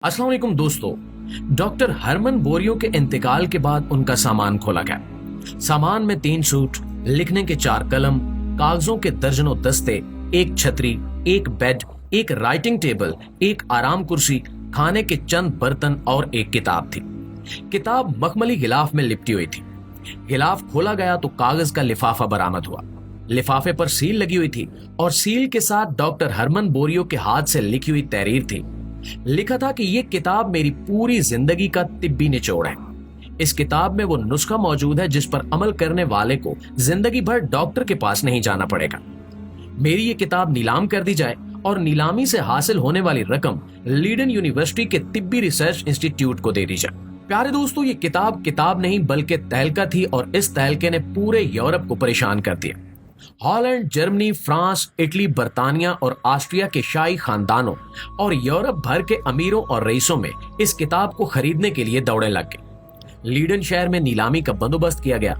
अस्सलाम वालेकुम दोस्तों। डॉक्टर हरमन बोरियो के इंतकाल के बाद उनका सामान खोला गया। सामान में 3 सूट, लिखने के 4 कलम, कागजों के दर्जनों दस्ते, एक छतरी, एक बेड, एक राइटिंग टेबल, एक आराम कुर्सी, खाने के चंद बर्तन और एक किताब थी। किताब मखमली गिलाफ में लिपटी हुई थी। गिलाफ खोला गया तो कागज का लिफाफा बरामद हुआ। लिफाफे पर सील लगी हुई थी और सील के साथ डॉक्टर हरमन बोरियो के हाथ से लिखी हुई तहरीर थी। लिखा था कि ये किताब मेरी पूरी जिंदगी का तिब्बी निचोड़ है। इस किताब में वो नुस्खा मौजूद है जिस पर अमल करने वाले को जिंदगी भर डॉक्टर के पास नहीं जाना पड़ेगा। मेरी ये किताब नीलाम कर दी जाए और नीलामी से हासिल होने वाली रकम लीडन यूनिवर्सिटी के तिब्बी रिसर्च इंस्टीट्यूट को दे दी जाए। प्यारे दोस्तों, ये किताब नहीं बल्कि तहलका थी और इस तहलके ने पूरे यूरोप को परेशान कर दिया। हॉलैंड, जर्मनी, फ्रांस, इटली, बर्तानिया और ऑस्ट्रिया के शाही खानदानों और यूरोप भर के अमीरों और रईसों में इस किताब को खरीदने के लिए दौड़े लग गए। लीडन शहर में नीलामी का बंदोबस्त किया गया।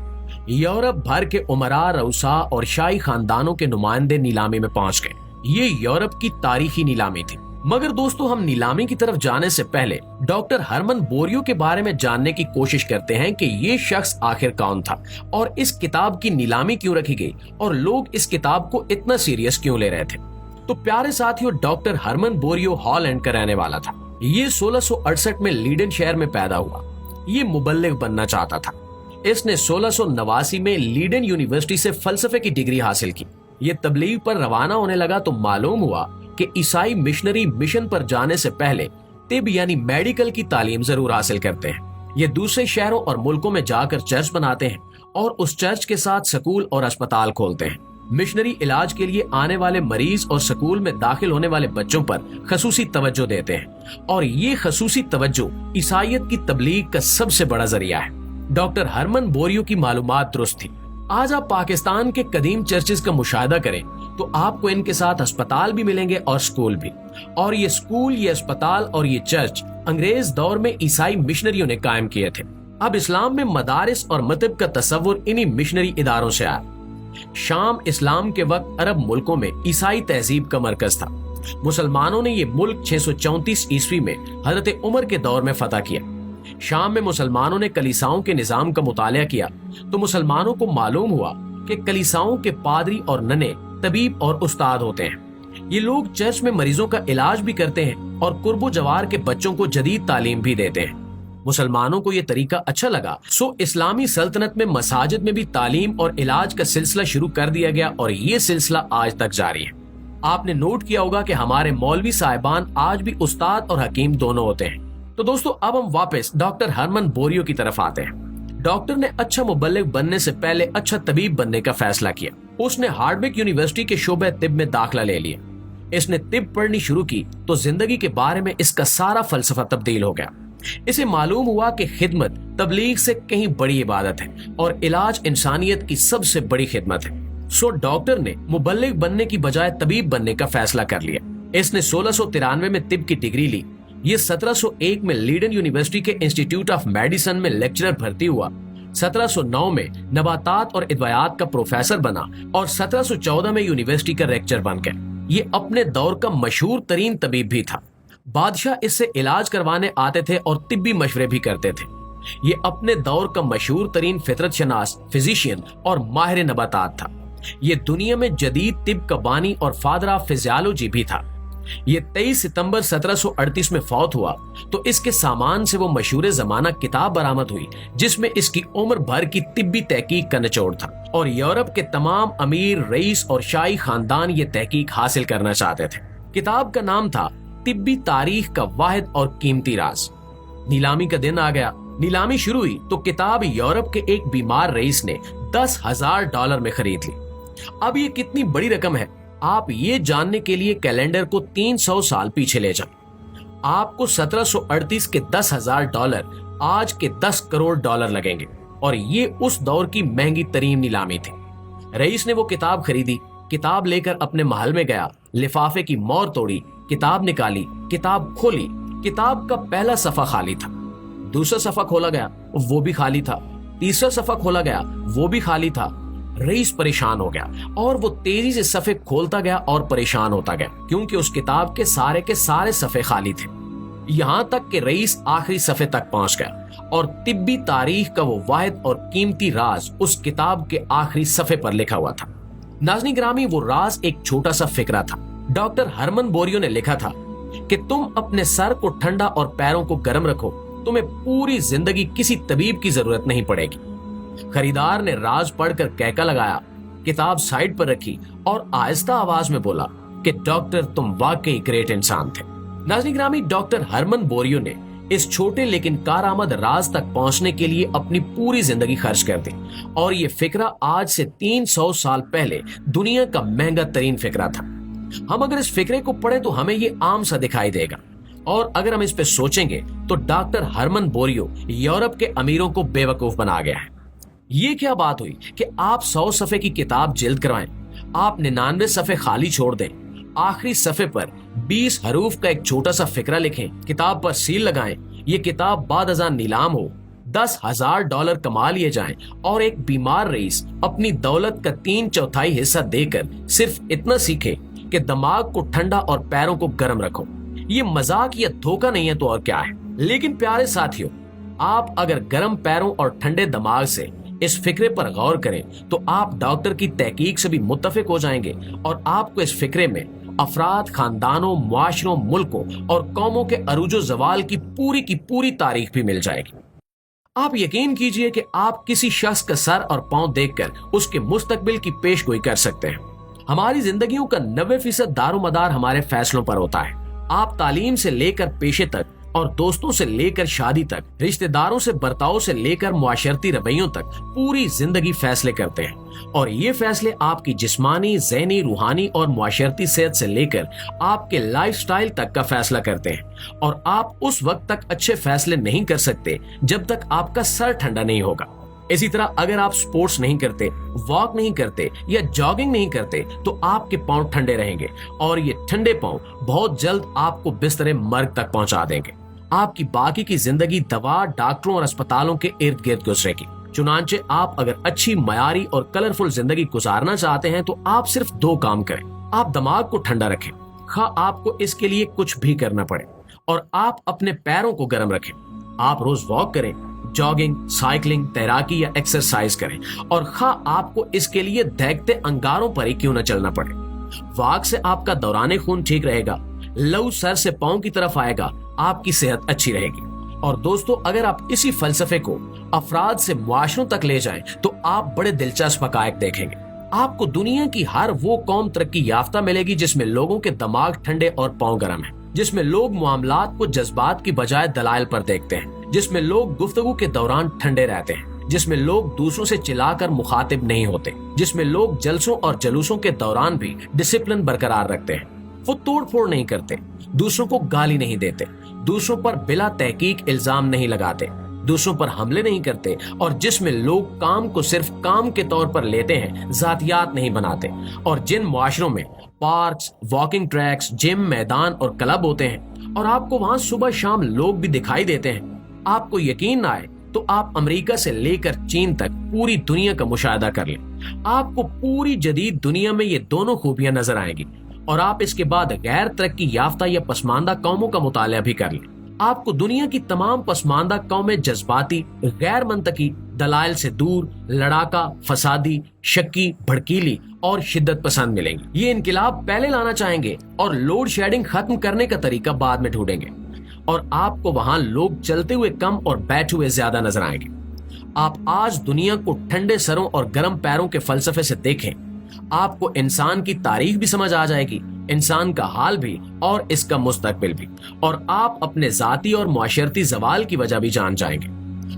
यूरोप भर के उमरा, रऊसा और शाही खानदानों के नुमाइंदे नीलामी में पहुंच गए। ये यूरोप की तारीखी नीलामी थी। मगर दोस्तों, हम नीलामी की तरफ जाने से पहले डॉक्टर हरमन बोरियो के बारे में जानने की कोशिश करते हैं कि ये शख्स आखिर कौन था और इस किताब की नीलामी क्यों रखी गई और लोग इस किताब को इतना सीरियस क्यों ले रहे थे। तो प्यारे साथियों, डॉक्टर हरमन बोरियो हॉलैंड का रहने वाला था। ये 1668 में लीडन शहर में पैदा हुआ। ये मुबल्लिग बनना चाहता था। इसने 1689 में लीडन यूनिवर्सिटी से फलसफे की डिग्री हासिल की। ये तबलीग पर रवाना होने लगा तो मालूम हुआ कि ईसाई मिशनरी मिशन पर जाने से पहले तिब यानी मेडिकल की तालीम जरूर हासिल करते हैं। ये दूसरे शहरों और मुल्कों में जाकर चर्च बनाते हैं और उस चर्च के साथ स्कूल और अस्पताल खोलते हैं। मिशनरी इलाज के लिए आने वाले मरीज और स्कूल में दाखिल होने वाले बच्चों पर खसूसी तवज्जो देते हैं और ये खसूसी तवज्जो ईसाइयत की तबलीग का सबसे बड़ा जरिया है। डॉक्टर हरमन बोरियो की मालूमात दुरुस्त थी। आज आप पाकिस्तान के कदीम चर्चेस का मुशाहिदा करें तो आपको इनके साथ अस्पताल भी मिलेंगे और स्कूल भी। और ये स्कूल, ये अस्पताल और ये चर्च अंग्रेज दौर में ईसाई मिशनरियों ने कायम किए थे। अब इस्लाम में मदारिस और मतब का तस्वुर इन्हीं मिशनरी इदारों से आया। शाम इस्लाम के वक्त अरब मुल्कों में ईसाई तहजीब का मरकज था। मुसलमानों ने ये मुल्क 634 ईस्वी में हजरत उमर के दौर में फतह किया। शाम में मुसलमानों ने कलीसाओं के निजाम का मुतालिया किया तो मुसलमानों को मालूम हुआ कि कलीसाओं के पादरी और नने तबीब और उस्ताद होते हैं। ये लोग चर्च में मरीजों का इलाज भी करते हैं और कुर्बो जवार के बच्चों को जदीद तालीम भी देते हैं। मुसलमानों को ये तरीका अच्छा लगा, सो इस्लामी सल्तनत में मसाजिद में भी तालीम और इलाज का सिलसिला शुरू कर दिया गया और ये सिलसिला आज तक जारी है। आपने नोट किया होगा कि हमारे मौलवी साहिबान आज भी उस्ताद और हकीम दोनों होते हैं। तो दोस्तों, अब हम वापस डॉक्टर हरमन बोरियो की तरफ आते हैं। डॉक्टर ने अच्छा मुबल्लिग बनने से पहले अच्छा तबीब बनने का फैसला किया। उसने हार्डविक यूनिवर्सिटी के शोबे तिब में दाखिला ले लिया। इसने तिब पढ़नी शुरू की तो जिंदगी के बारे में इसका सारा फलसफा तब्दील हो गया। इसे मालूम हुआ कि खिदमत तबलीग से कहीं बड़ी इबादत है और इलाज इंसानियत की सबसे बड़ी खिदमत है। सो डॉक्टर ने मुबल्लिग बनने की बजाय तबीब बनने का फैसला कर लिया। इसने 1693 में तिब की डिग्री ली। ये 1701 में लीडन यूनिवर्सिटी के इंस्टीट्यूट ऑफ मेडिसिन में लेक्चरर भर्ती हुआ। 1709 में नबातात और इद्वायात का प्रोफेसर बना और 1714 में यूनिवर्सिटी का लेक्चरर बन गया। ये अपने दौर का मशहूर तरीन तबीब भी था। बादशाह इससे इलाज करवाने आते थे और तिब्बी मशवरे भी करते थे। ये अपने दौर का मशहूर तरीन फितरत शनास, फिजिशियन और माहिर नबातात था। ये दुनिया में जदीद तिब का बानी और फादर ऑफ फिजियोलॉजी भी था। ये 23 सितंबर 1738 में फौत हुआ तो इसके सामान से वो मशहूर जमाना किताब बरामद हुई जिसमें इसकी उम्र भर की तिब्बी तहकीक का निचोड़ था और यूरोप के तमाम अमीर, रईस और शाही खानदान ये तहकीक हासिल करना चाहते थे। किताब का नाम था तिब्बी तारीख का वाहिद और कीमती राज। नीलामी का दिन आ गया। नीलामी शुरू हुई तो किताब यूरोप के एक बीमार रईस ने $10,000 में खरीद ली। अब ये कितनी बड़ी रकम है आप ये जानने के लिए कैलेंडर को 300 साल पीछे ले जाएं। आपको 1738 के $10,000 आज के $10 करोड़ लगेंगे और ये उस दौर की महंगी तरीन नीलामी थी। रईस ने वो किताब खरीदी। किताब लेकर अपने महल में गया। लिफाफे की मोहर तोड़ी, किताब निकाली, किताब खोली। किताब का पहला सफा खाली था। दूसरा सफा खोला गया, वो भी खाली था। तीसरा सफा खोला गया, वो भी खाली था। रईस परेशान हो गया और वो तेजी से सफ़े खोलता गया और परेशान होता गया क्योंकि उस किताब के सारे सफ़े खाली थे। यहाँ तक कि रईस आखिरी सफ़े तक पहुंच गया और तिब्बी तारीख का वो वाहिद और कीमती राज उस किताब के आखिरी सफ़े पर लिखा हुआ था। नाज़रीन गिरामी, वो राज एक छोटा सा फिक्रा था। डॉक्टर हरमन बोरियो ने लिखा था कि तुम अपने सर को ठंडा और पैरों को गर्म रखो, तुम्हें पूरी जिंदगी किसी तबीब की जरूरत नहीं पड़ेगी। खरीदार ने राज पढ़कर कहका लगाया, किताब साइड पर रखी और आहिस्ता आवाज में बोला कि डॉक्टर तुम वाकई ग्रेट इंसान थे। नाज़रीन गिरामी, डॉक्टर हरमन बोरियो ने इस छोटे लेकिन कारआमद राज तक पहुंचने के लिए अपनी पूरी जिंदगी खर्च कर दी और ये फिक्रा आज से 300 साल पहले दुनिया का महंगा तरीन फिक्रा था। हम अगर इस फिक्रे को पढ़े तो हमें ये आम सा दिखाई देगा, और अगर हम इस पे सोचेंगे तो डॉक्टर हरमन बोरियो यूरोप के अमीरों को बेवकूफ बना गया है। ये क्या बात हुई कि आप 100 सफ़े की किताब जिल्द करवाएं, आप 99 सफ़े खाली छोड़ दें, आखिरी सफ़े पर 20 हरूफ का एक छोटा सा फिक्रा लिखें, किताब पर सील लगाएं, ये किताब बाद अज़ां नीलाम हो, $10,000 कमा लिए जाएं और एक बीमार रईस अपनी दौलत का 3/4 हिस्सा देकर सिर्फ इतना सीखे कि दिमाग को ठंडा और पैरों को गर्म रखो। ये मजाक या धोखा नहीं है तो और क्या है। लेकिन प्यारे साथियों, आप अगर गर्म पैरों और ठंडे दिमाग से इस फिक्रे पर गौर करें तो आप डॉक्टर की तहकीक से भी मुत्तफिक हो जाएंगे और आपको इस फिक्रे में अफराद, खानदानों, मुआशरों, मुल्कों और कौमों के अरूजो जवाल की पूरी तारीख भी मिल जाएगी। आप यकीन कीजिए कि आप किसी शख्स का सर और पांव देखकर उसके मुस्तकबिल की पेशगोई कर सकते हैं। हमारी जिंदगियों का 90% दारोमदार हमारे फैसलों पर होता है। आप तालीम से लेकर पेशे तक और दोस्तों से लेकर शादी तक, रिश्तेदारों से बर्ताव से लेकर मुआशरती रवैयों तक पूरी जिंदगी फैसले करते हैं और ये फैसले आपकी जिस्मानी, ज़हनी, रूहानी और मुआशरती सेहत से लेकर आपके लाइफस्टाइल तक का फैसला करते हैं। और आप उस वक्त तक अच्छे फैसले नहीं कर सकते जब तक आपका सर ठंडा नहीं होगा। इसी तरह अगर आप स्पोर्ट्स नहीं करते, वॉक नहीं करते या जॉगिंग नहीं करते तो आपके पांव ठंडे रहेंगे और ये ठंडे पांव बहुत जल्द आपको बिस्तरे मर्ग तक पहुंचा देंगे। आपकी बाकी की जिंदगी दवा, डॉक्टरों और अस्पतालों के इर्द गिर्द गुजरेगी। चुनांचे आप अगर अच्छी, मयारी और कलरफुल जिंदगी गुजारना चाहते हैं तो आप सिर्फ 2 काम करें। आप दिमाग को ठंडा रखें, खा आपको इसके लिए कुछ भी करना पड़े, और आप अपने पैरों को गर्म रखें। आप रोज वॉक करें, जॉगिंग, साइकिलिंग, तैराकी या एक्सरसाइज करें, और खा आपको इसके लिए दहकते अंगारों पर ही क्यों न चलना पड़े। वॉक से आपका दौरान खून ठीक रहेगा, लहू सर से पांव की तरफ आएगा, आपकी सेहत अच्छी रहेगी। और दोस्तों, अगर आप इसी फलसफे को अफराद से मुआशरों तक ले जाएं तो आप बड़े दिलचस्प हकायक देखेंगे। आपको दुनिया की हर वो कौम तरक्की याफ्ता मिलेगी जिसमें लोगों के दिमाग ठंडे और पांव गर्म हैं, जिसमें लोग मामलात को जज्बात की बजाय दलाइल पर देखते हैं, जिसमें लोग गुफ्तगू के दौरान ठंडे रहते हैं, जिसमें लोग दूसरों से चिल्लाकर मुखातिब नहीं होते, जिसमें लोग जलसों और जलूसों के दौरान भी डिसिप्लिन बरकरार रखते हैं, वो तोड़ फोड़ नहीं करते, दूसरों को गाली नहीं देते, दूसरों पर बिला तहकीक इल्जाम नहीं लगाते, दूसरों पर हमले नहीं करते, और जिसमें लोग काम को सिर्फ काम के तौर पर लेते हैं, जातियात नहीं बनाते, और जिन मुआशरों में पार्क्स, वॉकिंग ट्रैक्स, जिम, मैदान और क्लब होते हैं और आपको वहां सुबह शाम लोग भी दिखाई देते हैं, आपको यकीन ना आए तो आप अमेरिका से लेकर चीन तक पूरी दुनिया का मुशाहिदा कर लें। आपको पूरी जदीद दुनिया में ये दोनों खूबियां नजर आएंगी और आप इसके बाद गैर तरक्की याफ्ता या पसमानदा कौमों का मुताला भी कर लें। आपको दुनिया की तमाम पसमानदा कौमें जज्बाती, गैर मंतकी, दलाइल से दूर, लड़ाका, फसादी, शक्की, भड़कीली और शिद्दत पसंद मिलेंगी। ये इनकिलाब पहले लाना चाहेंगे और लोड शेडिंग खत्म करने का तरीका बाद में ढूंढेंगे, और आपको वहां लोग चलते हुए कम और बैठे हुए ज्यादा नजर आएंगे। आप आज दुनिया को ठंडे सरों और गर्म पैरों के फलसफे से देखें, आपको इंसान की तारीख भी समझ आ जाएगी, इंसान का हाल भी और इसका मुस्तकबिल भी, और आप अपने जाती और मुआशरती जवाल की वजह भी जान जाएंगे।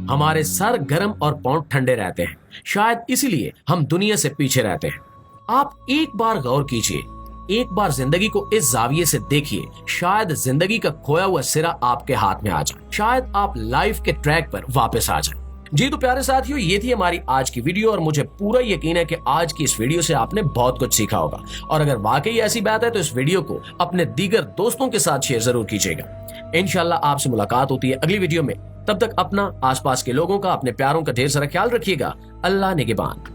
हमारे सर गर्म और पांव ठंडे रहते हैं, शायद इसीलिए हम दुनिया से पीछे रहते हैं। आप एक बार गौर कीजिए, एक बार जिंदगी को इस जाविये से देखिए, शायद जिंदगी का खोया हुआ सिरा आपके हाथ में आ जाए, शायद आप लाइफ के ट्रैक पर वापस आ जाए। जी तो प्यारे साथियों, ये थी हमारी आज की वीडियो और मुझे पूरा यकीन है कि आज की इस वीडियो से आपने बहुत कुछ सीखा होगा, और अगर वाकई ऐसी बात है तो इस वीडियो को अपने दीगर दोस्तों के साथ शेयर जरूर कीजिएगा। इंशाल्लाह आपसे मुलाकात होती है अगली वीडियो में। तब तक अपना, आसपास के लोगों का, अपने प्यारों का ढेर सारा ख्याल रखिएगा। अल्लाह निगहबान।